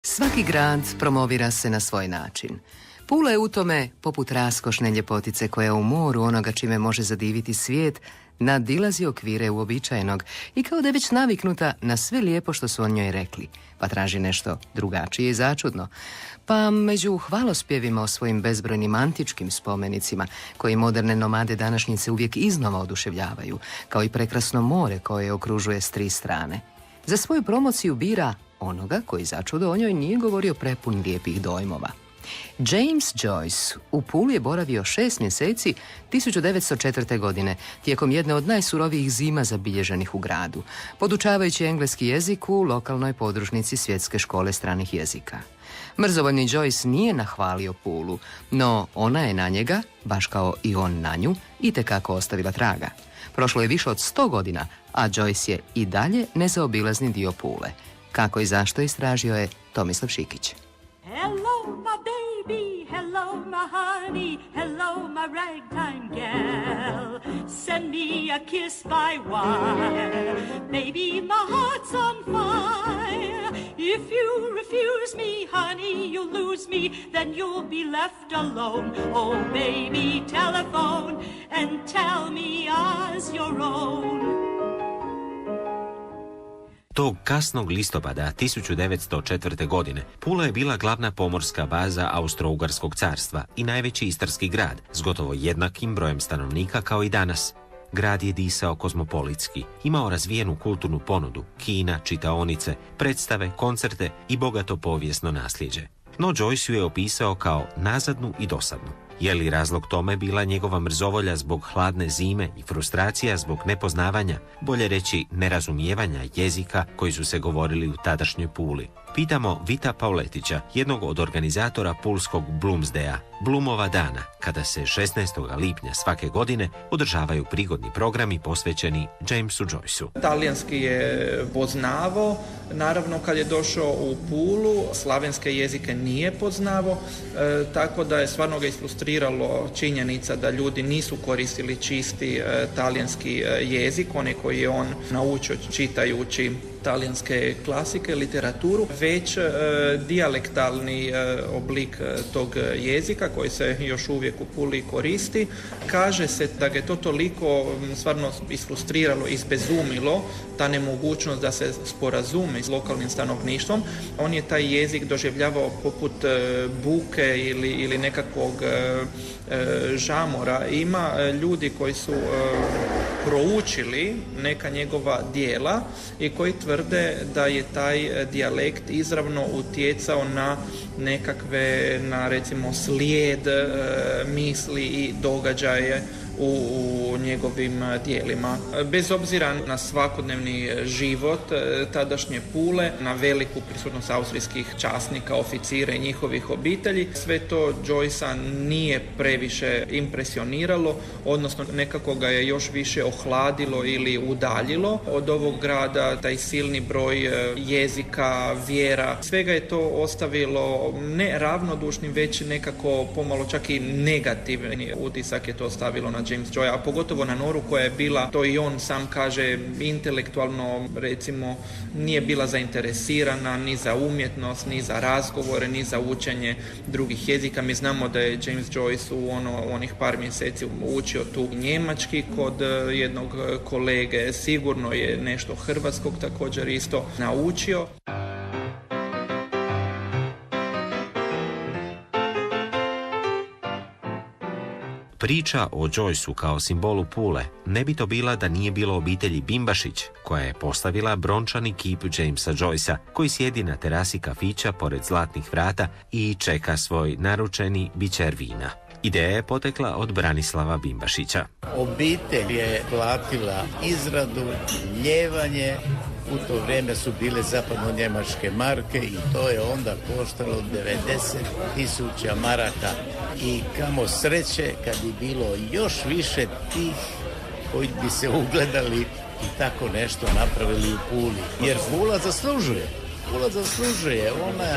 Svaki grad promovira se na svoj način. Pula je u tome, poput raskošne ljepotice koja u moru onoga čime može zadiviti svijet, nadilazi okvire uobičajenog i kao da je već naviknuta na sve lijepo što su o njoj rekli, pa traži nešto drugačije i začudno. Pa među hvalospjevima o svojim bezbrojnim antičkim spomenicima, koji moderne nomade današnjice uvijek iznova oduševljavaju, kao i prekrasno more koje okružuje s 3 strane. Za svoju promociju bira onoga koji začudo o njoj nije govorio prepun lijepih dojmova. James Joyce u Puli je boravio 6 mjeseci 1904. godine, tijekom jedne od najsurovijih zima zabilježenih u gradu, podučavajući engleski jezik u lokalnoj podružnici Svjetske škole stranih jezika. Mrzovoljni Joyce nije nahvalio Pulu, no ona je na njega, baš kao i on na nju, itekako ostavila traga. Prošlo je više od 100 godina, a Joyce je i dalje nezaobilazni dio Pule. Kako i zašto istražio je Tomislav Šikić. Hello, my baby, hello, my honey, hello, my ragtime gal. Send me a kiss by wire, baby, my heart's on fire. If you refuse me, honey, you'll lose me, then you'll be left alone. Oh, baby, telephone and tell me I's your own. Tog kasnog listopada 1904. godine Pula je bila glavna pomorska baza Austro-Ugarskog carstva i najveći istarski grad s gotovo jednakim brojem stanovnika kao i danas. Grad je disao kozmopolitski, imao razvijenu kulturnu ponudu, kina, čitaonice, predstave, koncerte i bogato povijesno nasljeđe. No Joyce ju je opisao kao nazadnu i dosadnu. Je li razlog tome bila njegova mrzovolja zbog hladne zime i frustracija zbog nepoznavanja, bolje reći nerazumijevanja jezika koji su se govorili u tadašnjoj Puli? Pitamo Vita Pauletića, jednog od organizatora pulskog Bloomsdaya, Bloomova dana, kada se 16. lipnja svake godine održavaju prigodni programi posvećeni Jamesu Joyceu. Talijanski je poznavao, naravno kad je došao u Pulu, slavenske jezike nije poznavao, tako da je stvarno ga isfrustriralo činjenica da ljudi nisu koristili čisti talijanski jezik, onaj koji je on naučio čitajući talijanske klasike, literaturu, već dijalektalni oblik tog jezika koji se još uvijek u Puli koristi. Kaže se da ga je to toliko stvarno isfrustriralo, izbezumilo, ta nemogućnost da se sporazume s lokalnim stanovništvom. On je taj jezik doživljavao poput buke ili nekakvog žamora. Ima ljudi koji su proučili neka njegova djela i koji tvrde da je taj dijalekt izravno utjecao na nekakve, na recimo slijed misli i događaje u njegovim djelima. Bez obzira na svakodnevni život tadašnje Pule, na veliku prisutnost austrijskih časnika, oficira i njihovih obitelji, sve to Joycea nije previše impresioniralo, odnosno nekako ga je još više ohladilo ili udaljilo od ovog grada, taj silni broj jezika, vjera. Svega je to ostavilo ne ravnodušnim, već nekako pomalo čak i negativni utisak je to ostavilo na James Joyce, a pogotovo na Noru koja je bila, to i on sam kaže, intelektualno recimo nije bila zainteresirana ni za umjetnost, ni za razgovore, ni za učenje drugih jezika. Mi znamo da je James Joyce u onih par mjeseci učio tu njemački kod jednog kolege, sigurno je nešto hrvatskog također isto naučio. Priča o Joyceu kao simbolu Pule ne bi to bila da nije bilo obitelji Bimbašić, koja je postavila brončani kip Jamesa Joycea, koji sjedi na terasi kafića pored Zlatnih vrata i čeka svoj naručeni bićer vina. Ideja je potekla od Branislava Bimbašića. Obitelj je platila izradu, ljevanje, u to vrijeme su bile zapadno-njemačke marke i to je onda koštalo 90.000 maraka. I kamo sreće kad je bilo još više tih koji bi se ugledali i tako nešto napravili u Puli. Jer Pula zaslužuje. Ona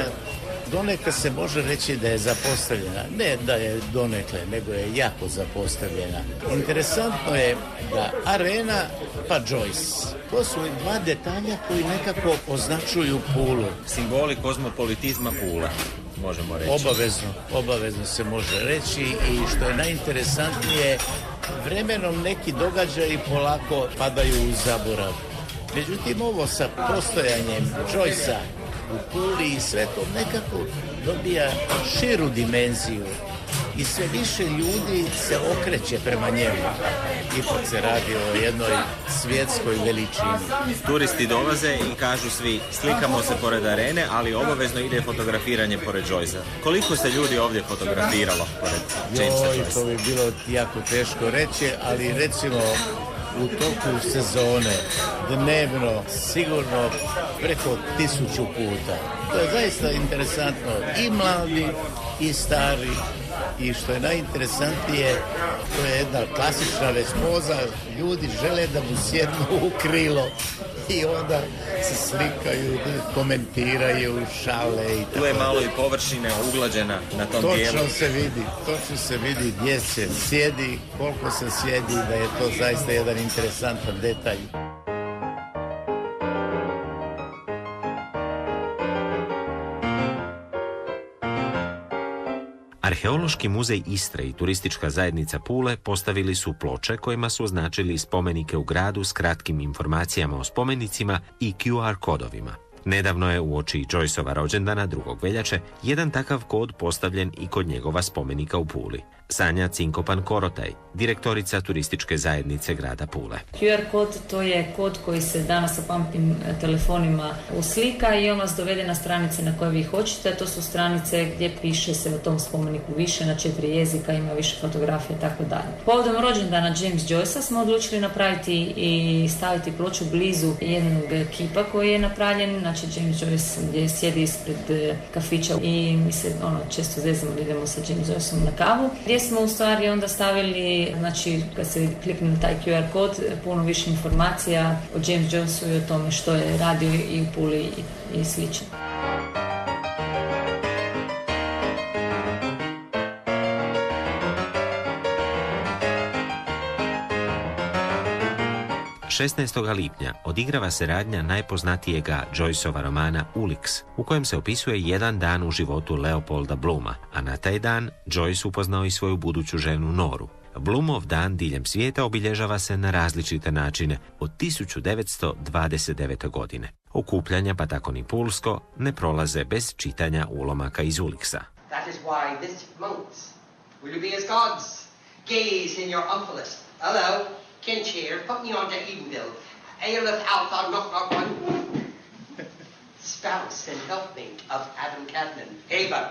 donekle se može reći da je zapostavljena. Ne da je donekle, nego je jako zapostavljena. Interesantno je da Arena pa Joyce, to su dva detalja koji nekako označuju Pulu. Simboli kozmopolitizma Pule, možemo reći. Obavezno se može reći i što je najinteresantnije, vremenom neki događaji polako padaju u zaborav. Međutim, ovo sa postojanjem Joycea u Puli i sve to nekako dobija širu dimenziju i sve više ljudi se okreće prema njemu. Ipak se radi o jednoj svjetskoj veličini. Turisti dolaze i kažu svi, slikamo se pored Arene, ali obavezno ide fotografiranje pored Joycea. Koliko se ljudi ovdje fotografiralo pored Jamesa Joycea? To bi bilo jako teško reći, ali recimo u toku sezone dnevno sigurno preko 1000 puta. To je zaista interesantno, i mladi i stari, i što je najinteresantnije, to je jedna klasična već poza, ljudi žele da mu sjednu u krilo i onda se slikaju, komentiraju, šale i tako. Tu je malo i površine uglađena na tom dijelu. Točno se vidi gdje se sjedi, koliko se sjedi, da je to zaista jedan interesantan detalj. Arheološki muzej Istre i turistička zajednica Pule postavili su ploče kojima su označili spomenike u gradu s kratkim informacijama o spomenicima i QR kodovima. Nedavno je uoči Joyceova rođendana 2. veljače jedan takav kod postavljen i kod njegova spomenika u Puli. Sanja Cinkopan-Korotaj, direktorica turističke zajednice grada Pule. QR kod to je kod koji se danas sa pametnim telefonima uslika i on vas dovede na stranice na koje vi hoćete. To su stranice gdje piše se o tom spomeniku više na 4 jezika, ima više fotografija i tako dalje. Povodom rođendana James Joycea smo odlučili napraviti i staviti ploču blizu jednog kipa koji je napravljen, znači James Joyce gdje sjedi ispred kafića i mi se često zezamo da idemo sa James Joyceom na kavu. Gdje smo u stvari onda stavili, znači kad se klikne na taj QR kod, puno više informacija o James Joyceu i o tome što je radio i u Puli i slično. – 16. lipnja odigrava se radnja najpoznatijega Joyceova romana Ulix, u kojem se opisuje jedan dan u životu Leopolda Blooma, a na taj dan Joyce upoznao i svoju buduću ženu Noru. Bloomov dan diljem svijeta obilježava se na različite načine od 1929. godine. Okupljanja, pa tako ni pulsko, ne prolaze bez čitanja ulomaka iz Ulixa. That is why this monks will you be as gods, gaze in your umphalis. Hello. Kincheer, put me on to Edenville. Aelith Althon, knock one. Spouse and helpmate of Adam Cadnan. Ava,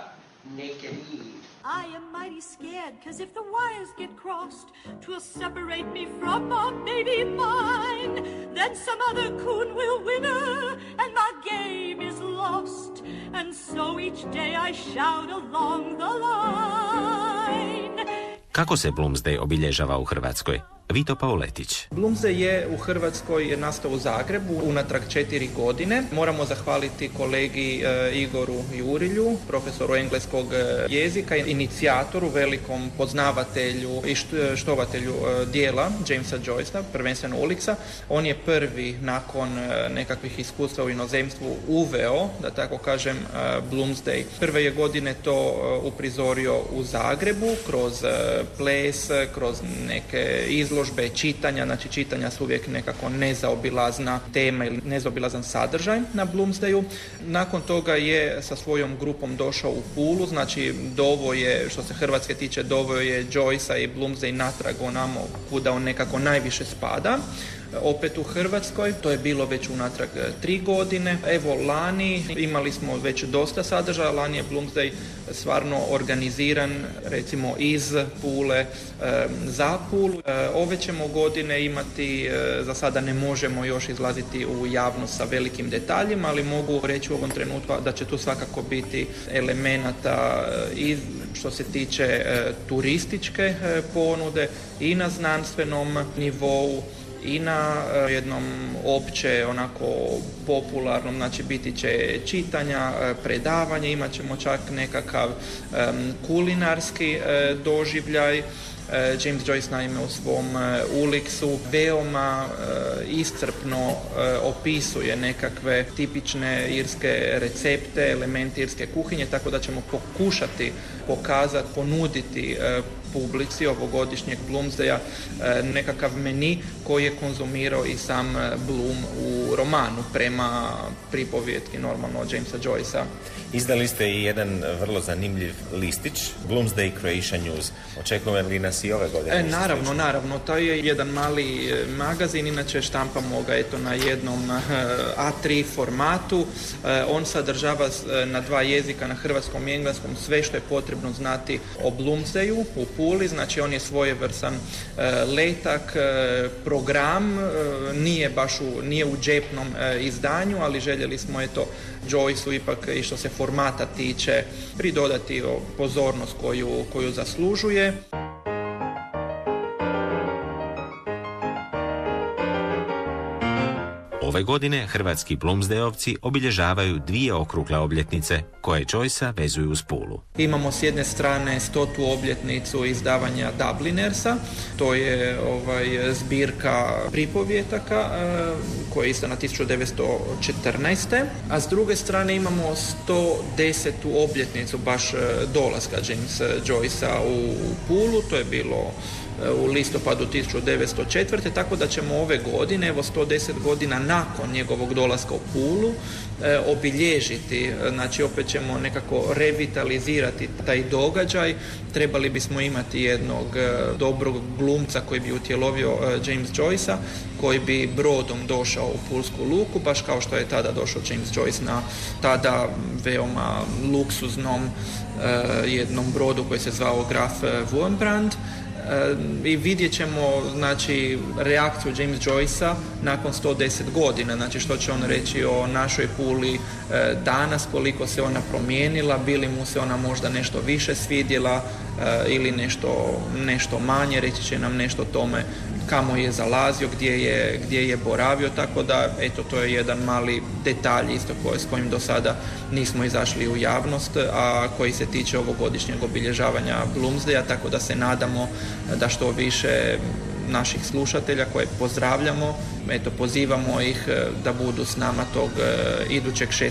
naked Eve. I am mighty scared, 'cause if the wires get crossed, 'twill separate me from my baby mine. Then some other coon will win her, and my game is lost. And so each day I shout along the line. Kako se Bloomsday obilježava u Hrvatskoj? Vito Pauletić. Bloomsday je u Hrvatskoj nastao u Zagrebu unatrag 4 godine. Moramo zahvaliti kolegi Igoru Jurilju, profesoru engleskog jezika, inicijatoru, velikom poznavatelju i štovatelju dijela Jamesa Joycea, prvenstveno Ulixa. On je prvi nakon nekakvih iskustva u inozemstvu uveo, da tako kažem, Bloomsday. Prve je godine to uprizorio u Zagrebu kroz ples, kroz neke izložbe, čitanja, znači čitanja su uvijek nekako nezaobilazna tema ili nezaobilazan sadržaj na Bloomsdayu. Nakon toga je sa svojom grupom došao u Pulu, znači dovo je, što se Hrvatske tiče, dovo je Joycea i Bloomsday natrag onamo kuda on nekako najviše spada. Opet u Hrvatskoj, to je bilo već unatrag 3 godine. Evo lani imali smo već dosta sadržaja, lani je Bloomsday stvarno organiziran, recimo iz Pule za Pulu. Ove ćemo godine imati, za sada ne možemo još izlaziti u javnost sa velikim detaljima, ali mogu reći u ovom trenutku da će tu svakako biti elemenata i što se tiče turističke ponude i na znanstvenom nivou i na jednom opće onako popularnom, znači biti će čitanja, predavanje, imat ćemo čak nekakav kulinarski doživljaj. James Joyce naime u svom Ulixu veoma iscrpno opisuje nekakve tipične irske recepte, elemente irske kuhinje, tako da ćemo pokušati pokazati, ponuditi publici ovogodišnjeg Bloomsdaya nekakav meni koji je konzumirao i sam Bloom u romanu prema pripovjetki normalno od Jamesa Joycea. Izdali ste i jedan vrlo zanimljiv listić, Bloomsday Croatia News. Očekujemo li nas i ove godine? Naravno. To je jedan mali magazin, inače štampamo ga na jednom A3 formatu. On sadržava na 2 jezika, na hrvatskom i engleskom, sve što je potrebno znati o Bloomsdayu u Puli. Znači on je svojevrstan letak, program, nije u džepnom izdanju, ali željeli smo Joyceu ipak i što se formata tiče pridodati pozornost koju zaslužuje. Ove godine hrvatski Bloomsdayovci obilježavaju 2 okrugle obljetnice koje Joycea vezuju uz Pulu. Imamo s jedne strane 100. obljetnicu izdavanja Dublinersa, to je zbirka pripovjetaka koja je izdana 1914. A s druge strane imamo 110. obljetnicu baš dolaska Jamesa Joycea u Pulu, to je bilo u listopadu 1904. Tako da ćemo ove godine, 110 godina nakon njegovog dolaska u Pulu, obilježiti, znači opet ćemo nekako revitalizirati taj događaj. Trebali bismo imati jednog dobrog glumca koji bi utjelovio James Joycea, koji bi brodom došao u Pulsku luku, baš kao što je tada došao James Joyce na tada veoma luksuznom jednom brodu koji se zvao Graf Wurmbrand. I vidjet ćemo znači, reakciju James Joycea nakon 110 godina, znači što će on reći o našoj Puli danas, koliko se ona promijenila, bili mu se ona možda nešto više svidjela ili nešto manje, reći će nam nešto o tome kamo je zalazio, gdje je boravio, tako da eto to je jedan mali detalj isto s kojim do sada nismo izašli u javnost, a koji se tiče ovogodišnjeg obilježavanja Bloomsdaya, tako da se nadamo da što više naših slušatelja koje pozdravljamo, pozivamo ih da budu s nama tog idućeg 16.